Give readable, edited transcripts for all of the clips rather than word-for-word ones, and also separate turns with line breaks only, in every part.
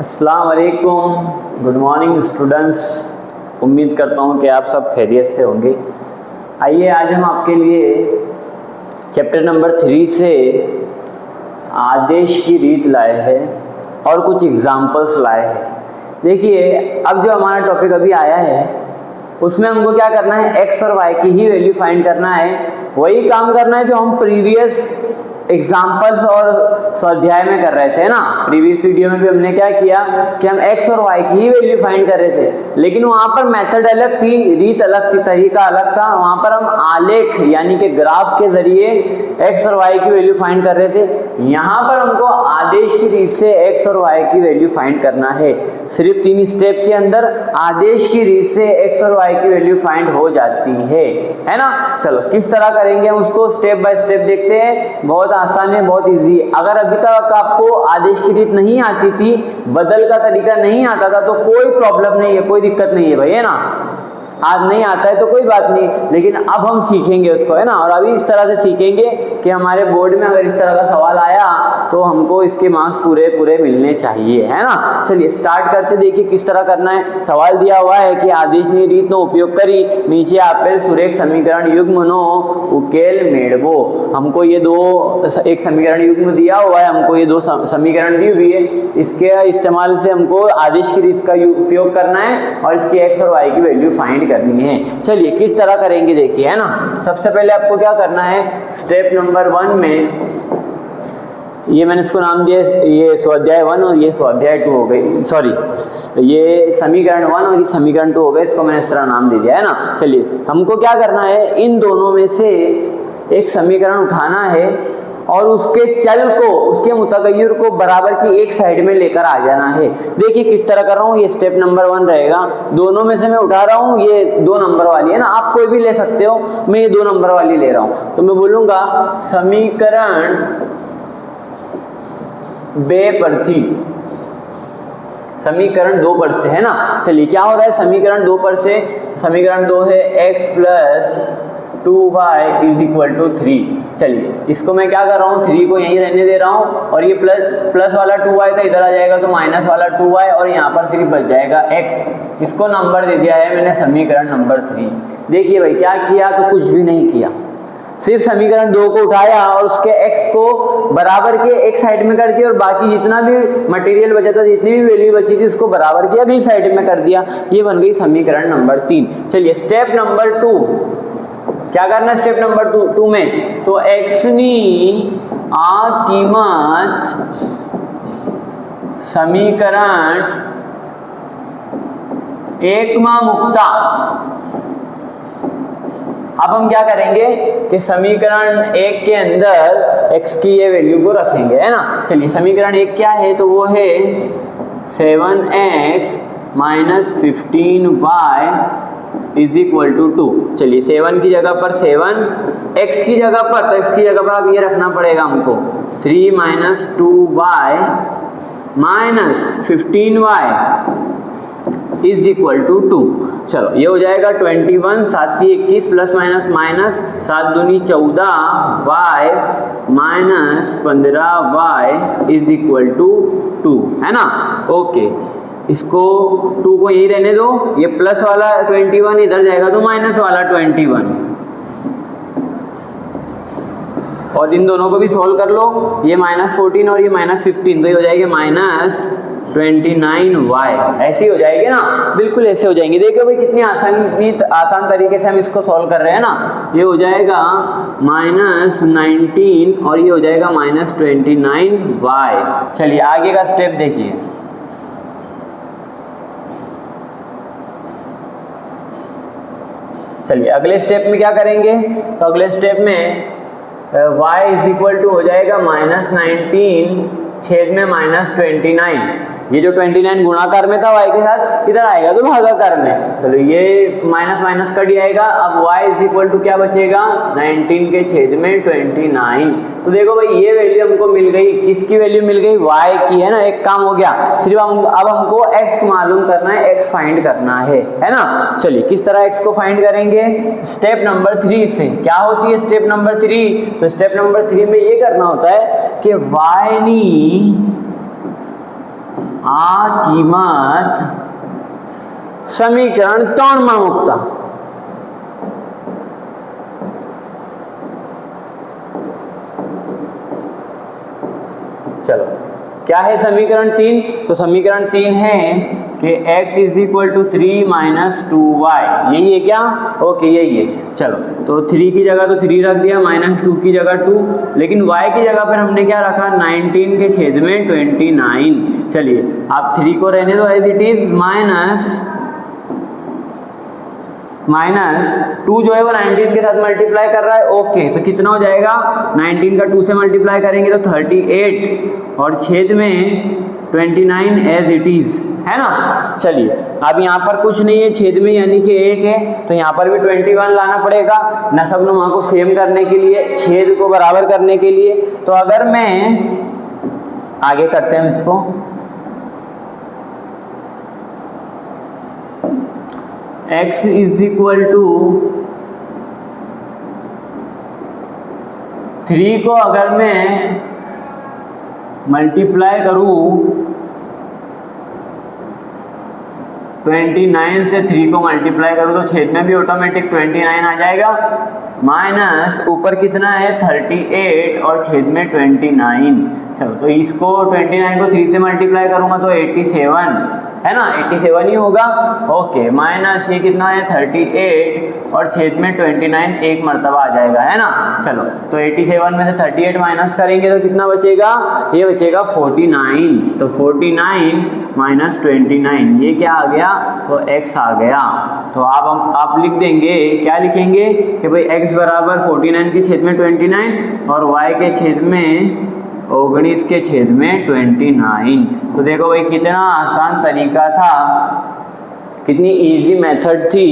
अस्सलाम वालेकुम, good morning students. उम्मीद करता हूँ कि आप सब खैरियत से होंगे। आइए आज हम आपके लिए चैप्टर नंबर 3 से आदेश की रीत लाए हैं और कुछ एग्जाम्पल्स लाए हैं। देखिए, अब जो हमारा टॉपिक अभी आया है उसमें हमको क्या करना है, एक्स और वाई की ही वैल्यू फाइंड करना है। वही काम करना है जो हम प्रीवियस एग्जाम्पल्स और स्वाध्याय में कर रहे थे ना। प्रीवियस वीडियो में भी हमने क्या किया कि हम एक्स और वाई की ही वैल्यू फाइंड कर रहे थे, लेकिन वहां पर मेथड अलग थी, रीत अलग थी, तरीका अलग था। वहां पर हम आलेख यानी कि ग्राफ के जरिए एक्स और वाई की वैल्यू फाइंड कर रहे थे। यहाँ पर हमको आदेश की रीत से एक्स और वाई की वैल्यू फाइंड करना है। सिर्फ 3 स्टेप के अंदर आदेश की रीत से एक्स और वाई की वैल्यू फाइंड हो जाती है ना। चलो किस तरह करेंगे हम उसको स्टेप बाय स्टेप देखते हैं। बहुत आसान है, बहुत इजी है। अगर अभी तक आपको आदेश की रीत नहीं आती थी, बदल का तरीका नहीं आता था, तो कोई प्रॉब्लम नहीं है, कोई दिक्कत नहीं है भाई, है ना। आज नहीं आता है तो कोई बात नहीं, लेकिन अब हम सीखेंगे उसको, है ना। और अभी इस तरह से सीखेंगे कि हमारे बोर्ड में अगर इस तरह का सवाल आया तो हमको इसके मार्क्स पूरे पूरे मिलने चाहिए, है ना। चलिए स्टार्ट करते, देखिए किस तरह करना है। सवाल दिया हुआ है कि आदेशनी रीतનો उपयोग કરી નીચે આપેલ સુરેખ समीकरण युग्मનો उकेल मेळवो। हमको ये दो एक समीकरण युग्म दिया हुआ है, हमको ये दो समीकरण दी हुई है। इसके इस्तेमाल से हमको आदेश की रीत का उपयोग करना है और इसकी एक्स और वाई की वैल्यू फाइंड करनी है। चलिए किस तरह करेंगे देखिए, है ना। सबसे पहले आपको क्या करना है, स्टेप नंबर 1 में ये मैंने इसको नाम दिया, ये स्वाध्याय 1 और ये स्वाध्याय 2 हो गई, सॉरी ये समीकरण 1 और ये समीकरण 2 हो गए, इसको मैंने इस तरह नाम दे दिया, है ना। चलिए हमको क्या करना है, इन दोनों में से एक समीकरण उठाना है और उसके चल को, उसके मुतगय्यर को बराबर की एक साइड में लेकर आ जाना है। देखिए किस तरह कर रहा हूँ, ये स्टेप नंबर 1 रहेगा। दोनों में से मैं उठा रहा हूँ, ये 2 नंबर वाली है ना, आप कोई भी ले सकते हो, मैं ये 2 नंबर वाली ले रहा हूँ। तो मैं बोलूंगा समीकरण 2 पर थी, समीकरण 2 पर से, है ना। चलिए क्या हो रहा है समीकरण 2 पर से, समीकरण 2 है x + 2y = 3। चलिए इसको मैं क्या कर रहा हूँ, 3 को यहीं रहने दे रहा हूँ और ये प्लस वाला 2y था, इधर आ जाएगा तो माइनस वाला 2y और यहाँ पर सिर्फ बच जाएगा x। इसको नंबर दे दिया है मैंने समीकरण नंबर 3। देखिए भाई क्या किया, तो कुछ भी नहीं किया, सिर्फ समीकरण 2 को उठाया और उसके x को बराबर के एक साइड में कर दिया और बाकी जितना भी मटेरियल बचा था, जितनी भी वैल्यू बची थी, उसको बराबर की अगली साइड में कर दिया। ये बन गई समीकरण नंबर 3। चलिए स्टेप नंबर 2 क्या करना है, स्टेप नंबर 2 में तो x ની આ કિંમત સમીકરણ 1 માં મુકતા अब हम क्या करेंगे कि समीकरण 1 के अंदर x की ये वैल्यू को रखेंगे, है ना। चलिए समीकरण 1 क्या है, तो वो है 7x - 15y = 2। चलिए 7 की जगह पर 7, x की जगह पर, तो x की जगह पर अब ये रखना पड़ेगा हमको 3 - 2y - 15y = 2। चलो ये हो जाएगा 21, 7 × 21 प्लस माइनस माइनस 7 दूनी 14 y - 15y = 2, है ना। ओके, इसको 2 को यही रहने दो, ये प्लस वाला 21 इधर जाएगा तो माइनस वाला 21 और इन दोनों को भी सोल्व कर लो। ये -14 और ये -15, तो ये हो जाएगी -29y। ऐसी हो जाएगी ना, बिल्कुल ऐसे हो जाएंगे। देखो भाई कितनी आसान तरीके से हम इसको सॉल्व कर रहे हैं ना। ये हो जाएगा -19 और ये हो जाएगा -29y। चलिए आगे का स्टेप देखिए। चलिए अगले स्टेप में क्या करेंगे, तो अगले स्टेप में y = हो जाएगा -19 छेद में -29। ये जो 29 गुणाकार में था y के साथ, इधर आएगा तो भागाकार में। चलो ये माइनस माइनस कट जाएगा। अब y = क्या बचेगा, 19 के छेद में 29। तो देखो भाई ये वैल्यू हमको मिल गई, किसकी वैल्यू मिल गई, y की, है ना। एक काम हो गया, सिर्फ अब हमको x मालूम करना है, x फाइंड करना है ना। चलिए किस तरह x को फाइंड करेंगे, स्टेप नंबर 3 से। क्या होती है स्टेप नंबर 3, तो स्टेप नंबर 3 में ये करना होता है कि y ની आ कीमत समीकरण 3 में मुकता। चलो क्या है समीकरण 3? तो समीकरण 3 है कि x is equal to 3 minus 2y, यही है क्या? ओके यही है। चलो तो 3 की जगह तो 3 रख दिया, माइनस 2 की जगह 2, लेकिन y की जगह पर हमने क्या रखा? 19 के छेद में 29। चलिए आप 3 को रहने दो एज इट इज, माइनस 2 जो है वो 19 के साथ मल्टीप्लाई कर रहा है। ओके तो कितना हो जाएगा? 19 का 2 से मल्टीप्लाई करेंगे तो 38 और छेद में 29 एज इट इज, है ना। चलिए अब यहाँ पर कुछ नहीं है छेद में, यानी कि 1 है, तो यहाँ पर भी 21 लाना पड़ेगा नसबनुमा को सेम करने के लिए, छेद को बराबर करने के लिए। तो अगर मैं आगे करते हैं इसको, x इज इक्वल टू 3 को अगर मैं मल्टीप्लाई करूं 29 से 3 को मल्टीप्लाई करूं तो छेद में भी ऑटोमेटिक 29 आ जाएगा, माइनस ऊपर कितना है 38 और छेद में 29। चलो तो इसको 29 को 3 से मल्टीप्लाई करूंगा तो 87, है ना, 87 ही होगा। ओके माइनस ये कितना है 38 और छेद में 29 एक मर्तबा आ जाएगा, है ना। चलो तो 87 में से 38 माइनस करेंगे तो कितना बचेगा? ये बचेगा 49। तो 49 माइनस 29 ये क्या आ गया? तो x आ गया। तो आप लिख देंगे, क्या लिखेंगे कि भाई x बराबर 49 के छेद में 29 और y के छेद में 19 के छेद में 29। तो देखो भाई कितना आसान तरीका था, कितनी इजी मेथड थी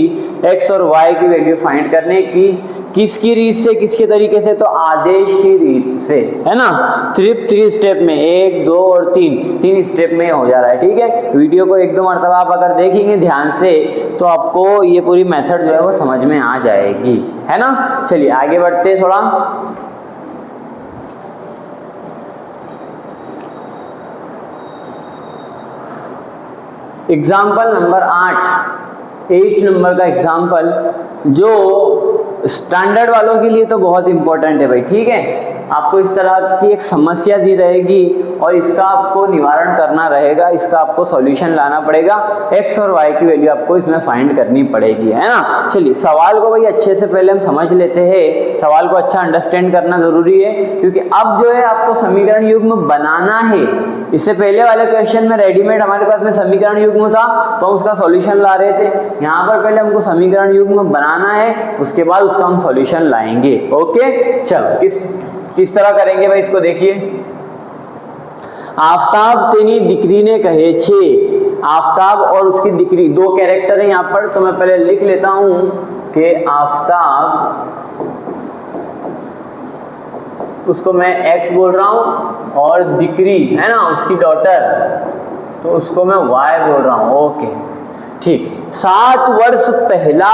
x और y की वैल्यू फाइंड करने की। किसकी रीत से, किसके तरीके से? तो आदेश की रीत से, है ना। 3 स्टेप में, 1 2 और 3 स्टेप में हो जा रहा है, ठीक है। वीडियो को 1-2 मरतबा आप अगर देखेंगे ध्यान से तो आपको ये पूरी मेथड जो है वो समझ में आ जाएगी, है ना। चलिए आगे बढ़ते हैं थोड़ा। एग्जाम्पल नंबर 8 नंबर का एग्जाम्पल जो स्टैंडर्ड वालों के लिए तो बहुत इंपॉर्टेंट है भाई, ठीक है। आपको इस तरह की एक समस्या दी रहेगी और इसका आपको निवारण करना रहेगा, इसका आपको सॉल्यूशन लाना पड़ेगा, x और y की वैल्यू आपको इसमें फाइंड करनी पड़ेगी, है ना। चलिए सवाल को भाई अच्छे से पहले हम समझ लेते हैं, सवाल को अच्छा अंडरस्टैंड करना जरूरी है, क्योंकि अब जो है आपको समीकरण युग्म बनाना है। इससे पहले वाले क्वेश्चन में रेडीमेड हमारे पास में समीकरण युग्म था तो हम उसका सॉल्यूशन ला रहे थे। यहाँ पर पहले हमको समीकरण युग्म बनाना है, उसके बाद उसका हम सॉल्यूशन लाएंगे। ओके चलो किस तरह करेंगे भाई इसको देखिए। आफताब तेनी दिकरी ने कहे छे, आफताब और उसकी दिकरी दो कैरेक्टर है यहाँ पर, तो मैं पहले लिख लेता हूं कि आफताब, उसको मैं x बोल रहा हूं, और दिकरी है ना उसकी डॉटर, तो उसको मैं y बोल रहा हूं। ओके ठीक। 7 वर्ष पहला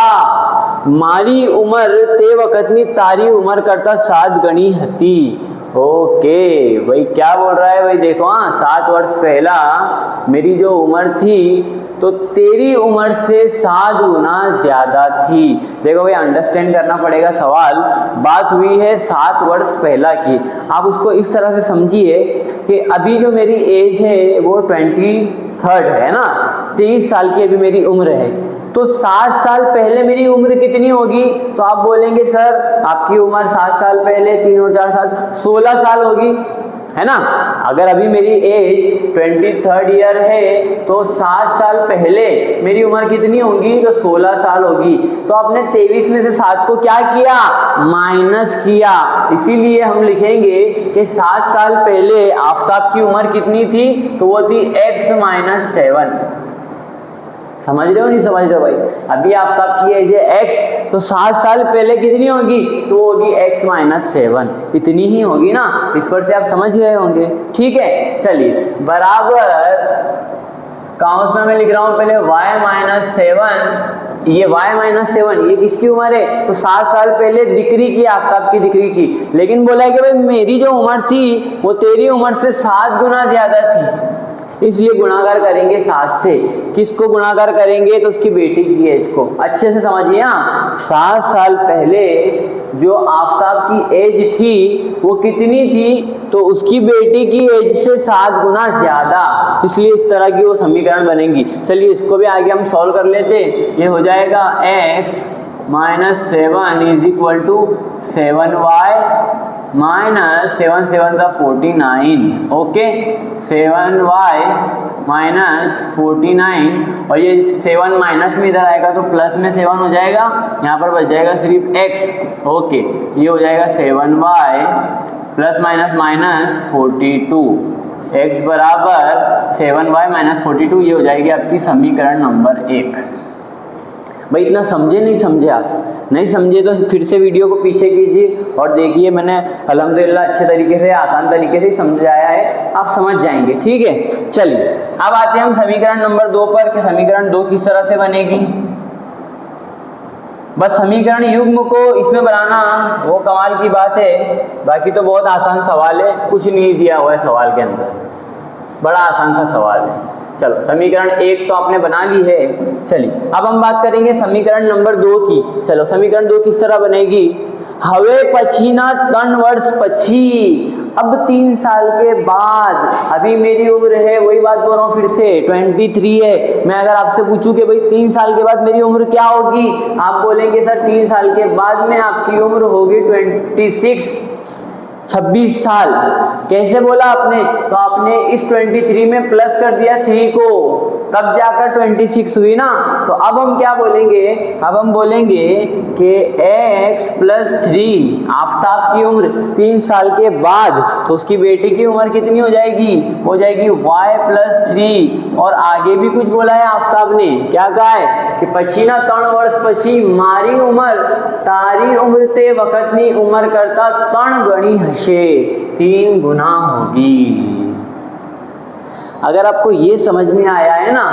मारी उम्र ते वक़्तनी तारी उम्र करता 7 गणी हती। ओके भाई क्या बोल रहा है भाई, देखो हाँ 7 वर्ष पहला मेरी जो उम्र थी तो तेरी उम्र से 7 गुना ज्यादा थी। देखो भाई अंडरस्टैंड करना पड़ेगा सवाल, बात हुई है 7 वर्ष पहला की। आप उसको इस तरह से समझिए कि अभी जो मेरी एज है वो 23 है ना, 23 साल की अभी मेरी उम्र है, तो 7 साल पहले मेरी उम्र कितनी होगी? तो आप बोलेंगे सर आपकी उम्र 7 साल पहले 3 और 4 साल 16 साल होगी, है ना। अगर अभी मेरी एज 23rd ईयर है तो 7 साल पहले मेरी उम्र कितनी होगी? तो 16 साल होगी। तो आपने 23 में से 7 को क्या किया? माइनस किया। इसीलिए हम लिखेंगे कि 7 साल पहले आफताब की उम्र कितनी थी? तो वो थी x - 7। समझ रहे हो नहीं समझ रहे हो भाई? अभी आफताब की एज है x, तो 7 साल पहले कितनी होगी? तो होगी x - 7, इतनी ही होगी ना। इस पर से आप समझ गए होंगे, ठीक है। चलिए बराबर काउंस में मैं लिख रहा हूं पहले y - 7, ये y - 7 ये किसकी उम्र है? तो 7 साल पहले दिकरी की, आफताब की दिकरी की। लेकिन बोला कि भाई मेरी जो उम्र थी वो तेरी उम्र से 7 गुना ज्यादा थी, इसलिए गुणाकार करेंगे 7 से। किसको गुणाकार करेंगे? तो उसकी बेटी की एज को। अच्छे से समझिए। हाँ, 7 साल पहले जो आफताब की एज थी वो कितनी थी? तो उसकी बेटी की एज से 7 गुना ज्यादा, इसलिए इस तरह की वो समीकरण बनेंगी। चलिए इसको भी आगे हम सॉल्व कर लेते। ये हो जाएगा x minus 7 is equal to 7y minus 7 7 का 49। ओके, 7y माइनस 49, और ये 7 माइनस में इधर आएगा तो प्लस में 7 हो जाएगा, यहाँ पर बच जाएगा सिर्फ x। ओके, ये हो जाएगा 7y plus minus minus 42, x बराबर 7y माइनस 42। ये हो जाएगी आपकी समीकरण नंबर 1। भाई इतना समझे नहीं समझे? आप नहीं समझे तो फिर से वीडियो को पीछे कीजिए और देखिए, मैंने अल्हम्दुलिल्लाह अच्छे तरीके से, आसान तरीके से समझाया है, आप समझ जाएंगे। ठीक है, चलिए अब आते हैं हम समीकरण नंबर 2 पर कि समीकरण 2 किस तरह से बनेगी। बस समीकरण युग्म को इसमें बनाना वो कमाल की बात है, बाकी तो बहुत आसान सवाल है, कुछ नहीं दिया हुआ है सवाल के अंदर, बड़ा आसान सा सवाल है। चलो समीकरण 1 तो आपने बना ली है। चलिए अब हम बात करेंगे समीकरण नंबर 2 की। चलो समीकरण 2 किस तरह बनेगी? हवे पछीना 3 वर्ष पछी, अब 3 साल के बाद, अभी मेरी उम्र है, वही बात बोल रहा हूँ फिर से, 23 है। मैं अगर आपसे पूछूं कि भाई 3 साल के बाद मेरी उम्र क्या होगी, आप बोलेंगे सर 3 साल के बाद में आपकी उम्र होगी 26 साल। कैसे बोला आपने? तो आपने इस 23 में प्लस कर दिया 3 को, तब जाकर 26 हुई ना। तो अब हम क्या बोलेंगे? अब हम बोलेंगे कि x प्लस 3 आफताब की उम्र 3 साल के बाद, तो उसकी बेटी की उम्र कितनी हो जाएगी? हो जाएगी y प्लस 3। और आगे भी कुछ बोला है आफताब ने, क्या कहा है कि पछीना 3 वर्ष पछी मारी उम्र तारी उम्र ते वक़्तनी उम्र करता 3 गणी हशे, 3 गुना होगी। अगर आपको ये समझ में आया है ना,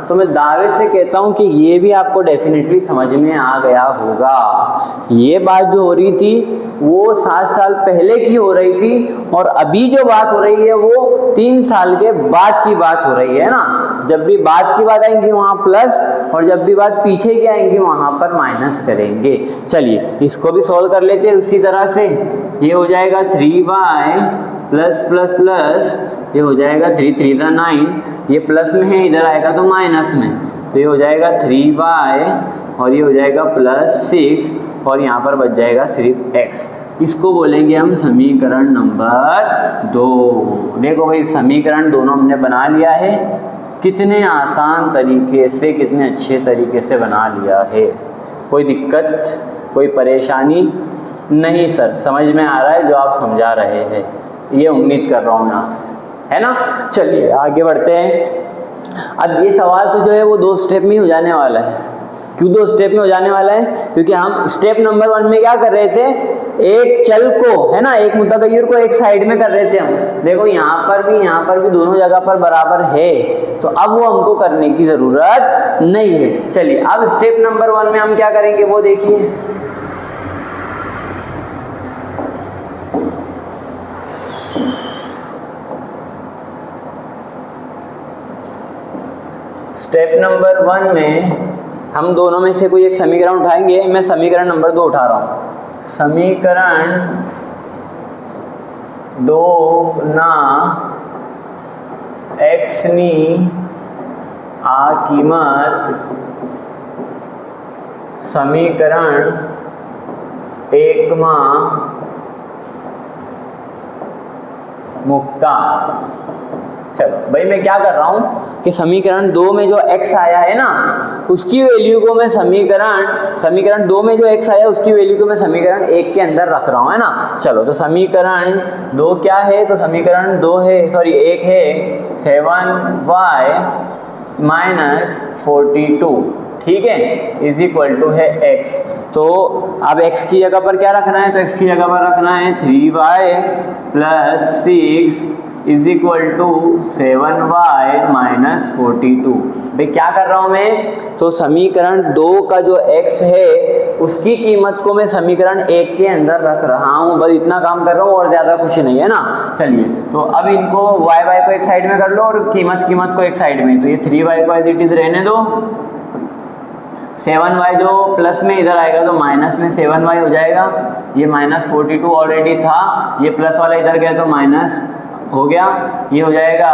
तो मैं दावे से कहता हूं कि ये भी आपको डेफिनेटली समझ में आ गया होगा। ये बात जो हो रही थी वो 7 साल पहले की हो रही थी, और अभी जो बात हो रही है वो 3 साल के बाद की बात हो रही है ना। जब भी बाद की बात आएंगी वहाँ प्लस, और जब भी बात पीछे की आएंगी वहाँ पर माइनस करेंगे। चलिए इसको भी सॉल्व कर लेते हैं उसी तरह से। ये हो जाएगा 3y प्लस प्लस प्लस, ये हो जाएगा 3 3 9, ये प्लस में है, इधर आएगा तो माइनस में, तो ये हो जाएगा 3y और ये हो जाएगा प्लस 6, और यहाँ पर बच जाएगा सिर्फ x। इसको बोलेंगे हम समीकरण नंबर 2। देखो भाई समीकरण दोनों हमने बना लिया है, कितने आसान तरीके से, कितने अच्छे तरीके से बना लिया है। कोई दिक्कत, कोई परेशानी नहीं सर? समझ में आ रहा है जो आप समझा रहे हैं, ये उम्मीद कर रहा हूँ मैं आपसे, है ना। चलिए आगे बढ़ते हैं। अब ये सवाल तो जो है वो 2 स्टेप में ही हो जाने वाला है। क्यों 2 स्टेप में हो जाने वाला है? क्योंकि हम स्टेप नंबर 1 में क्या कर रहे थे, एक चल को, है ना, एक मुतगय्यर को एक साइड में कर रहे थे हम। देखो यहाँ पर भी दोनों जगह पर बराबर है, तो अब वो हमको करने की जरूरत नहीं है। चलिए अब स्टेप नंबर 1 में हम क्या करेंगे वो देखिए। स्टेप नंबर 1 में हम दोनों में से कोई एक समीकरण उठाएंगे। मैं समीकरण नंबर 2 उठा रहा हूँ। समीकरण 2 ना x नी आ कीमत समीकरण 1 में मुक्ता। चलो भाई मैं क्या कर रहा हूँ कि समीकरण 2 में जो x आया है ना, उसकी वैल्यू को मैं समीकरण 2 में जो x आया उसकी वैल्यू को मैं समीकरण 1 के अंदर रख रहा हूँ, है ना। चलो तो समीकरण 2 क्या है? तो समीकरण 2 है, सॉरी 1 है 7y माइनस 42, ठीक है, इज इक्वल टू है x। तो अब x की जगह पर क्या रखना है? तो x की जगह पर रखना है 3y plus 6 is equal to 7y minus 42। भाई क्या कर रहा हूँ मैं, तो समीकरण 2 का जो x है उसकी कीमत को मैं समीकरण 1 के अंदर रख रहा हूँ, बस इतना काम कर रहा हूँ और ज़्यादा कुछ नहीं है ना। चलिए तो अब इनको y को एक साइड में कर लो और कीमत को एक साइड में, तो ये 3y को एज इट इज रहने दो, 7y जो प्लस में इधर आएगा तो माइनस में 7y हो जाएगा, ये माइनस 42 ऑलरेडी था, ये प्लस वाला इधर गया तो माइनस हो गया, ये हो जाएगा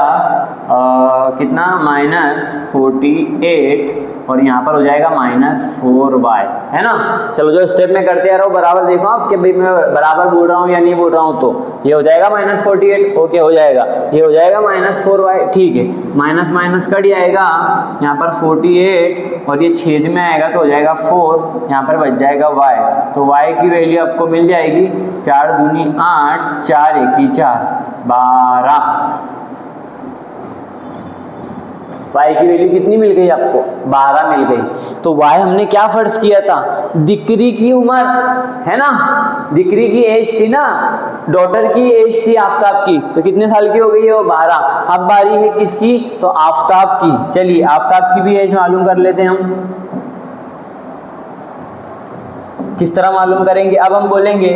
कितना माइनस 48 और यहाँ पर हो जाएगा माइनस 4y, है ना। चलो जो स्टेप में करते आ रहा हूँ बराबर देखो आप कि भाई मैं बराबर बोल रहा हूँ या नहीं बोल रहा हूँ। तो ये हो जाएगा माइनस 48, ओके हो जाएगा, ये हो जाएगा माइनस 4y, ठीक है, माइनस माइनस कट जाएगा, यहाँ पर 48 और ये छेद में आएगा तो हो जाएगा 4, यहाँ पर बच जाएगा y, तो y की वैल्यू आपको मिल जाएगी 4 दूनी 8, 4 एकी 4, 12। y की वैल्यू कितनी मिल गई आपको, 12 मिल गई। तो y हमने क्या फर्ज किया था, दिक्री की उम्र है ना, दिक्री की एज थी ना, डॉटर की एज थी आफ्ताब की, तो कितने साल की हो गई है वो 12। अब बारी है किसकी, तो आफ्ताब की। चलिए आफ्ताब की भी एज मालूम कर लेते हैं हम, किस तरह मालूम करेंगे। अब हम बोलेंगे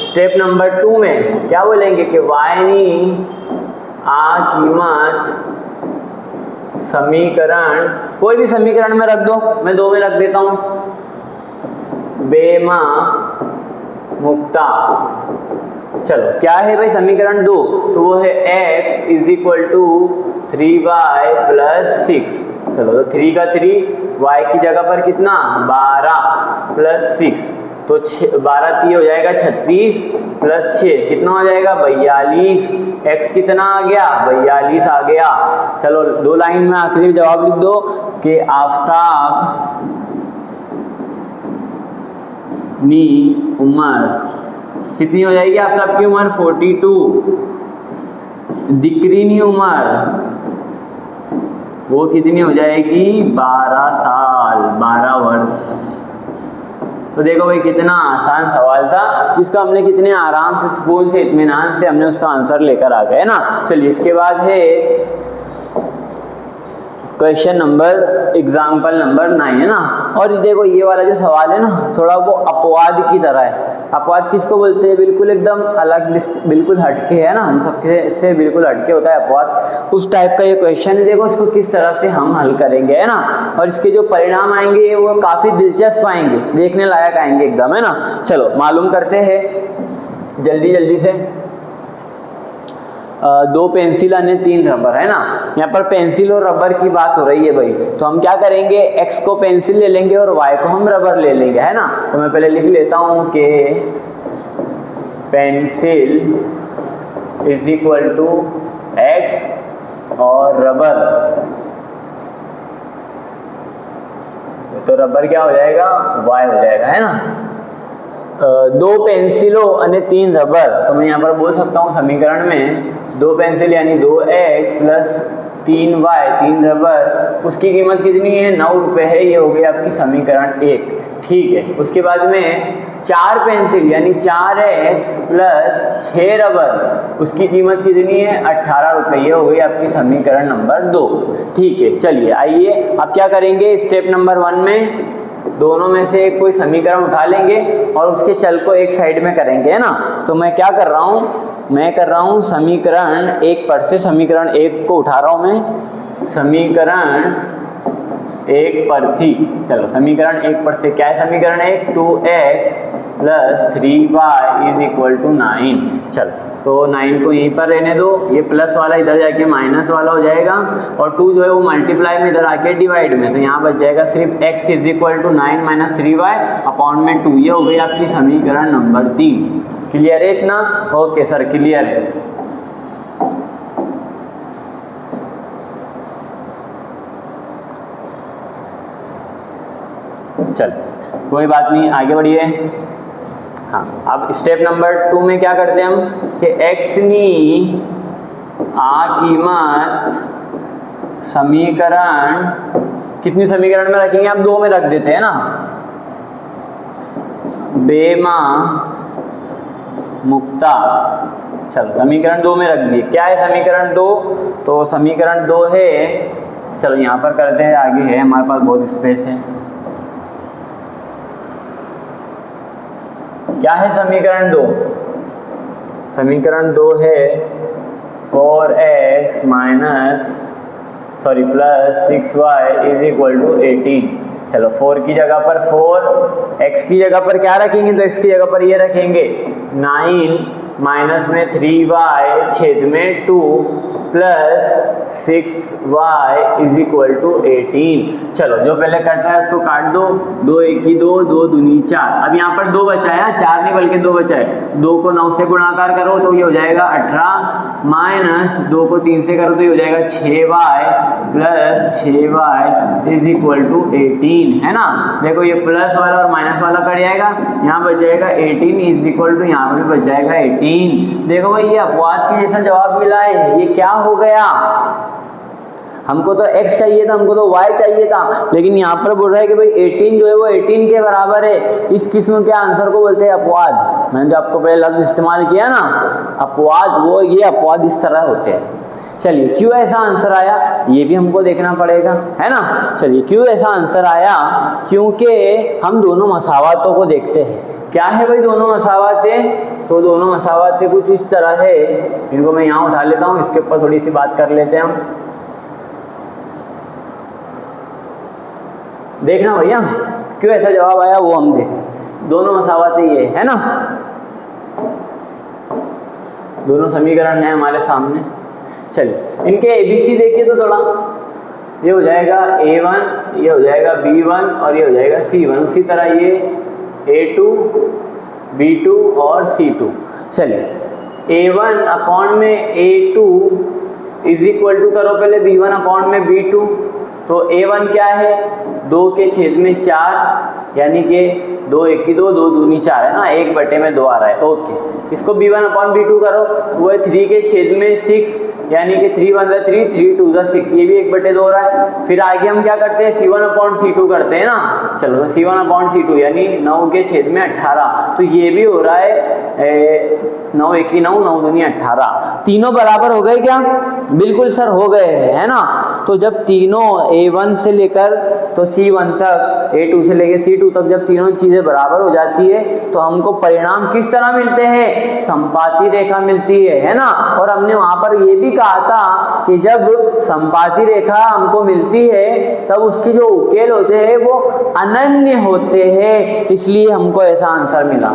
स्टेप नंबर 2 में क्या बोलेंगे कि y नी आ कीमत समीकरण, कोई भी समीकरण में रख दो, मैं 2 में रख देता हूं, बेमा मुक्ता। चलो क्या है भाई समीकरण 2, तो वो है x is equal to 3y plus 6। चलो तो 3 का 3, y की जगह पर कितना 12 प्लस 6, तो 12 3 हो जाएगा 36 प्लस 6 कितना हो जाएगा 42। x कितना आ गया 42 आ गया। चलो 2 लाइन में आखिरी जवाब लिख दो कि आफ्ताब नी उम्र कितनी हो जाएगी, आफ्ताब की उम्र 42, दिक्री नी उम्र वो कितनी हो जाएगी 12 साल, 12 वर्ष। तो देखो भाई कितना आसान सवाल था, जिसका हमने कितने आराम से सुकून से इत्मीनान से हमने उसका आंसर लेकर आ गए ना। चलिए इसके बाद है क्वेश्चन नंबर एग्जाम्पल नंबर 9 है ना। और देखो ये वाला जो सवाल है ना थोड़ा वो अपवाद की तरह है। अपवाद किसको बोलते हैं, बिल्कुल एकदम अलग, बिल्कुल हटके है ना, सबसे से बिल्कुल हटके होता है अपवाद, उस टाइप का ये क्वेश्चन है। देखो इसको किस तरह से हम हल करेंगे है ना, और इसके जो परिणाम आएंगे वो काफ़ी दिलचस्प आएंगे, देखने लायक आएंगे एकदम, है ना। चलो मालूम करते हैं जल्दी जल्दी से। 2 पेंसिल और 3 रबर है ना, यहाँ पर पेंसिल और रबर की बात हो रही है भाई। तो हम क्या करेंगे, x को पेंसिल ले लेंगे और y को हम रबर ले लेंगे, है ना। तो मैं पहले लिख लेता हूँ कि pencil is equal to x और रबर, तो रबर क्या हो जाएगा y हो जाएगा, है ना। 2 पेंसिलों और 3 रबर, तो मैं यहाँ पर बोल सकता हूँ समीकरण में 2 पेंसिल यानी 2x प्लस 3y 3 रबर, उसकी कीमत कितनी है 9 रुपये है। ये हो गई आपकी समीकरण 1, ठीक है। उसके बाद में 4 पेंसिल यानी 4x प्लस 6 रबर, उसकी कीमत कितनी है 18 रुपये। ये हो गई आपकी समीकरण नंबर 2, ठीक है। चलिए आइए अब क्या करेंगे, स्टेप नंबर 1 में दोनों में से कोई समीकरण उठा लेंगे और उसके चल को एक साइड में करेंगे, है ना। तो मैं क्या कर रहा हूँ, मैं कर रहा हूँ समीकरण 1 पर से समीकरण 1 को उठा रहा हूँ मैं, समीकरण 1 पर थी। चलो समीकरण 1 पर से क्या है समीकरण 1, 2x plus 3y is equal to 9। चलो तो 9 को यहीं पर रहने दो, ये प्लस वाला इधर जाके माइनस वाला हो जाएगा और 2 जो है वो मल्टीप्लाई में इधर आके डिवाइड में, तो यहाँ बच जाएगा सिर्फ x is equal to 9 minus 3y upon में 2। ये हो गई आपकी समीकरण नंबर 3। क्लियर है इतना, ओके सर क्लियर है। चल कोई बात नहीं, आगे बढ़िए। हाँ अब स्टेप नंबर 2 में क्या करते हैं हम कि x नी आ कीमत समीकरण, कितनी समीकरण में रखेंगे आप 2 में रख देते हैं ना, बेमा मुक्ता। चलो समीकरण 2 में रख दिए। क्या है समीकरण 2? तो समीकरण 2 है, चलो यहाँ पर करते हैं, आगे है हमारे पास बहुत स्पेस है। क्या है समीकरण 2? समीकरण 2 है 4x plus 6y is equal to 18। चलो 4 की जगह पर 4, x की जगह पर क्या रखेंगे? तो x की जगह पर ये रखेंगे 9 माइनस में 3y छेद में 2 plus 6y is equal to 18। चलो जो पहले कट रहा है उसको काट दो, 2 1 की 2, 2 दूनी 4। अब यहाँ पर 2 बचा है, 4 नहीं बल्कि 2 बचा है। 2 को 9 से गुणाकार करो तो ये हो जाएगा 18, माइनस 2 को 3 से करो तो ये हो जाएगा 6y plus 6y is equal to 18, है ना। देखो ये प्लस वाला और माइनस वाला कट जाएगा, यहाँ बच जाएगा 18 इज इक्वल टू, यहाँ पर भी बच जाएगा 18। देखो भाई ये अपवाद के जैसा जवाब मिला है। ये क्या हो गया? हमको तो x चाहिए था, हमको तो y चाहिए था, लेकिन यहाँ पर बोल रहा है कि भाई 18 जो है वो 18 के बराबर है। इस किस्म के आंसर को बोलते हैं अपवाद। मैंने जो आपको पहले लफ्ज इस्तेमाल किया ना अपवाद, वो ये अपवाद इस तरह होते हैं। चलिए क्यों ऐसा आंसर आया ये भी हमको देखना पड़ेगा, है ना। चलिए क्यों ऐसा आंसर आया? क्योंकि हम दोनों मसावातों को देखते हैं। क्या है भाई दोनों मसावातें? तो दोनों मसावातें कुछ इस तरह है, इनको मैं यहाँ उठा लेता हूँ, इसके ऊपर थोड़ी सी बात कर लेते हैं हम। देखना भैया क्यों ऐसा जवाब आया वो हम देखें। दोनों मसावातें ये है ना, दोनों समीकरण है हमारे सामने। चलिए इनके ABC देखिए तो थोड़ा, ये हो जाएगा A1, ये हो जाएगा B1 और ये हो जाएगा C1। उसी तरह ये A2, B2 और C2। चलिए A1 अपॉन में A2 इज इक्वल टू करो पहले B1 अपॉन में B2। तो A1 क्या है? 2 के छेद में 4, यानी कि 2 1 की 2, 2 दूनी 4 है ना, 1 बटे में 2 आ रहा है। ओके, इसको B1 अपॉन B2 करो, वो है 3 के छेद में 6, यानी कि 3 1 3, 3 2 6, ये भी 1 बटे 2 हो रहा है। फिर आगे हम क्या करते हैं? C1 अपॉन C2 करते हैं ना। चलो तो C1 अपॉन C2 यानी 9 के छेद में 18, तो ये भी हो रहा है 9 1 की 9, 9 दूनी 18। तीनों बराबर हो गए क्या? बिल्कुल सर हो गए, है ना। तो जब तीनों A1 से लेकर तो C1 तक, A2 से लेकर C2 तक जब तीनों चीजें बराबर हो जाती है तो हमको परिणाम किस तरह मिलते हैं? संपाती रेखा मिलती है ना। और हमने वहां पर ये भी कहा था कि जब संपाती रेखा हमको मिलती है तब उसकी जो उकेल होते हैं वो अनन्य होते हैं, इसलिए हमको ऐसा आंसर मिला।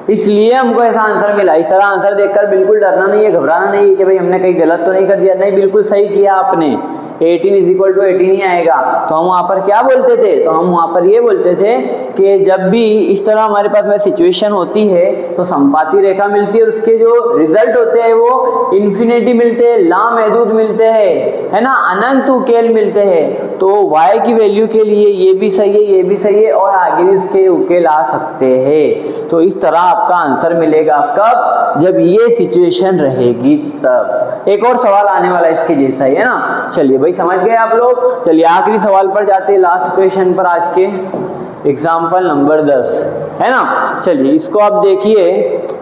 इस तरह आंसर देखकर बिल्कुल डरना नहीं है, घबराना नहीं है कि भाई हमने कहीं गलत तो नहीं कर दिया। नहीं, बिल्कुल सही किया आपने। 18 इज इक्वल टू 18 ही आएगा। तो हम वहाँ पर क्या बोलते थे? तो हम वहाँ पर ये बोलते थे कि जब भी इस तरह हमारे पास में सिचुएशन होती है तो संपाती रेखा मिलती है और उसके जो रिजल्ट होते हैं वो इन्फिनिटी मिलते हैं, लामहदूद मिलते हैं, है ना, अनंत उकेल मिलते हैं। तो y की वैल्यू के लिए ये भी सही है, ये भी सही है और आगे भी उसके उकेल आ सकते हैं। तो इस तरह आपका आंसर मिलेगा कब? जब ये सिचुएशन रहेगी तब। एक और सवाल आने वाला है इसके जैसा ही, है ना। चलिए भाई समझ गए आप लोग। चलिए आखिरी सवाल पर जाते हैं, लास्ट क्वेश्चन पर आज के, एग्जाम्पल नंबर 10, है ना। चलिए इसको आप देखिए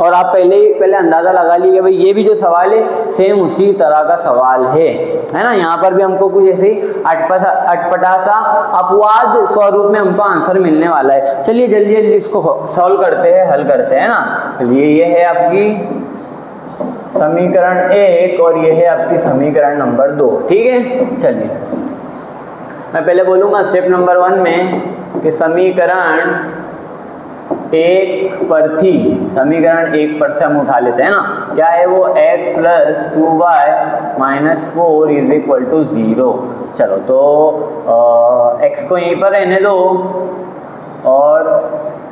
और आप पहले अंदाजा लगा लीजिए भाई ये भी जो सवाल है सेम उसी तरह का सवाल है ना। यहाँ पर भी हमको कुछ ऐसे अटपटा सा अपवाद स्वरूप में हमको आंसर मिलने वाला है। चलिए जल्दी जल्दी इसको सॉल्व करते हैं, हल करते हैं ना। चलिए ये है आपकी समीकरण 1 और ये है आपकी समीकरण नंबर 2, ठीक है। चलिए मैं पहले बोलूँगा स्टेप नंबर 1 में कि समीकरण 1 पर थी, समीकरण 1 पर से हम उठा लेते हैं ना। क्या है वो? x plus 2y minus 4 is equal to 0। चलो तो x को यहीं पर रहने दो और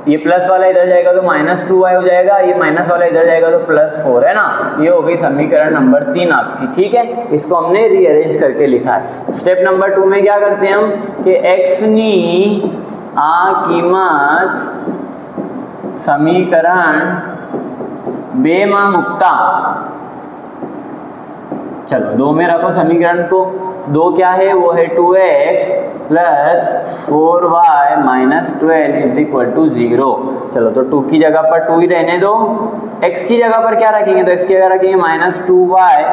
ये प्लस वाला इधर जाएगा तो माइनस 2y हो जाएगा, ये माइनस वाला इधर जाएगा तो प्लस 4, है ना। ये हो गई समीकरण नंबर 3 आपकी, ठीक है। इसको हमने रीअरेंज करके लिखा है। स्टेप नंबर 2 में क्या करते हैं हम कि x नी आ कीमत समीकरण 2 में मुकता चलो 2 में रखो समीकरण को, 2 क्या है वो है 2x plus 4y minus 12 is equal to 0। चलो तो 2 की जगह पर 2 ही रहने दो, x की जगह पर क्या रखेंगे, तो x की जगह रखेंगे माइनस 2y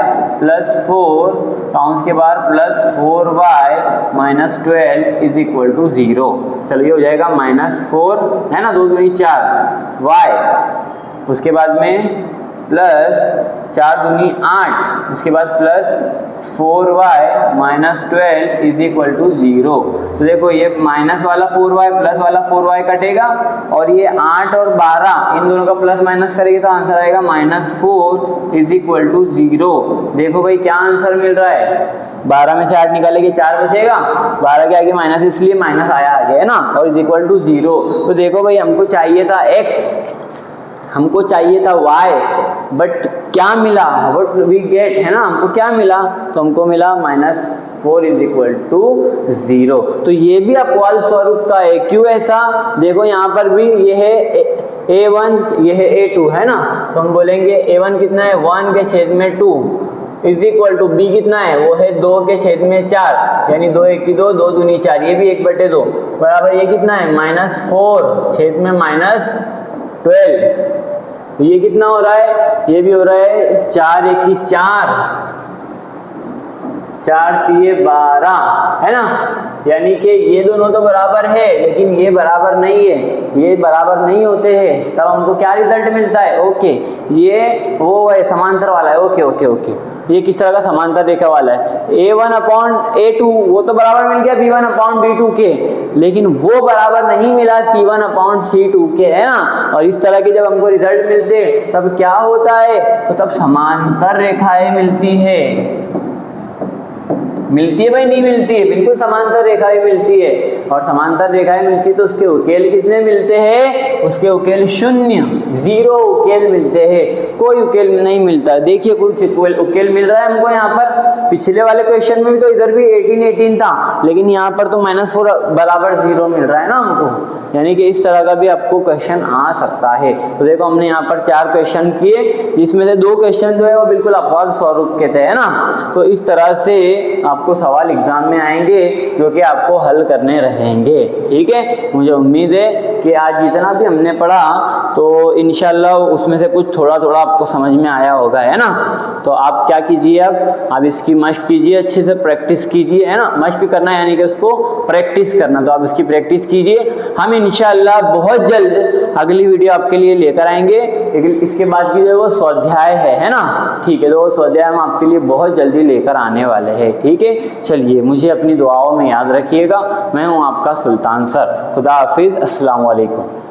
प्लस 4 काउंस के बाद plus 4y minus 12 is equal to 0। चलो ये हो जाएगा माइनस 4 है ना, 2 दूनी 4 y, उसके बाद में प्लस 4 दूनी 8, उसके बाद plus 4y minus 12 is equal to 0। तो देखो ये माइनस वाला 4y प्लस वाला 4y कटेगा और ये 8 और 12 इन दोनों का प्लस माइनस करेंगे तो आंसर आएगा माइनस 4 इज इक्वल टू 0। देखो भाई क्या आंसर मिल रहा है, 12 में से 8 निकालेंगे 4 बचेगा, 12 के आगे माइनस इसलिए माइनस आया आगे है ना, और इज इक्वल टू 0। तो देखो भाई हमको चाहिए था x, हमको चाहिए था y, बट क्या मिला, व्हाट वी गेट है ना, हमको क्या मिला, तो हमको मिला माइनस 4 इज इक्वल टू 0। तो ये भी अपवाद स्वरूप का है, क्यों ऐसा, देखो यहाँ पर भी ये है a1 ये है a2 है ना, तो हम बोलेंगे a1 कितना है 1 के छेद में 2 इज इक्वल टू b कितना है वो है 2 के छेद में 4, यानी 2 1 की 2, 2 दूनी 4, ये भी 1/2 बराबर ये कितना है माइनस 4 छेद में माइनस 12। तो ये कितना हो रहा है, ये भी हो रहा है 4 1 की 4, 4 3 12 है ना, यानी कि ये दोनों तो बराबर है लेकिन ये बराबर नहीं है, ये बराबर नहीं होते हैं, तब हमको क्या रिजल्ट मिलता है, ओके ये वो है समांतर वाला है, ओके ओके ओके, ये किस तरह का समांतर रेखा वाला है, a1 अपॉन a2 वो तो बराबर मिल गया b1 अपॉन b2 के, लेकिन वो बराबर नहीं मिला c1 अपॉन c2 के है ना। और इस तरह के जब हमको रिजल्ट मिलते तब क्या होता है, तो तब समांतर रेखाएं मिलती है, मिलती है भाई, नहीं मिलती है, बिल्कुल समांतर रेखाएं मिलती है, और समांतर रेखाएं मिलती है तो उसके उकेल कितने मिलते हैं, उसके उकेल 0 उकेल मिलते हैं, कोई उकेल नहीं मिलता। देखिए कुछ उकेल मिल रहा है हमको यहाँ पर, पिछले वाले क्वेश्चन में भी तो इधर भी 18 था, लेकिन यहाँ पर तो -4 बराबर 0 मिल रहा है ना हमको, यानी कि इस तरह का भी आपको क्वेश्चन आ सकता है। तो देखो हमने यहाँ पर 4 क्वेश्चन किए, जिसमें से 2 क्वेश्चन जो है वो बिल्कुल अपवाद स्वरूप के थे है ना। तो इस तरह से आपको सवाल एग्जाम में आएंगे जो कि आपको हल करने रहेंगे, ठीक है। मुझे उम्मीद है कि आज जितना भी हमने पढ़ा तो इंशाल्लाह उसमें से कुछ थोड़ा थोड़ा आपको समझ में आया होगा है ना। तो आप क्या कीजिए, अब आप इसकी मश्क कीजिए, अच्छे से प्रैक्टिस कीजिए है ना, मश्क करना यानी कि उसको प्रैक्टिस करना, तो आप इसकी प्रैक्टिस कीजिए। हम इंशाल्लाह बहुत जल्द अगली वीडियो आपके लिए लेकर आएंगे, लेकिन इसके बाद की जो वो स्वाध्याय है ना, ठीक है, तो वो स्वाध्याय हम आपके लिए बहुत जल्दी लेकर आने वाले हैं, ठीक है। चलिए मुझे अपनी दुआओं में याद रखिएगा, मैं हूँ आपका सुल्तान सर, खुदा हाफिज़, अस्सलाम वालेकुम।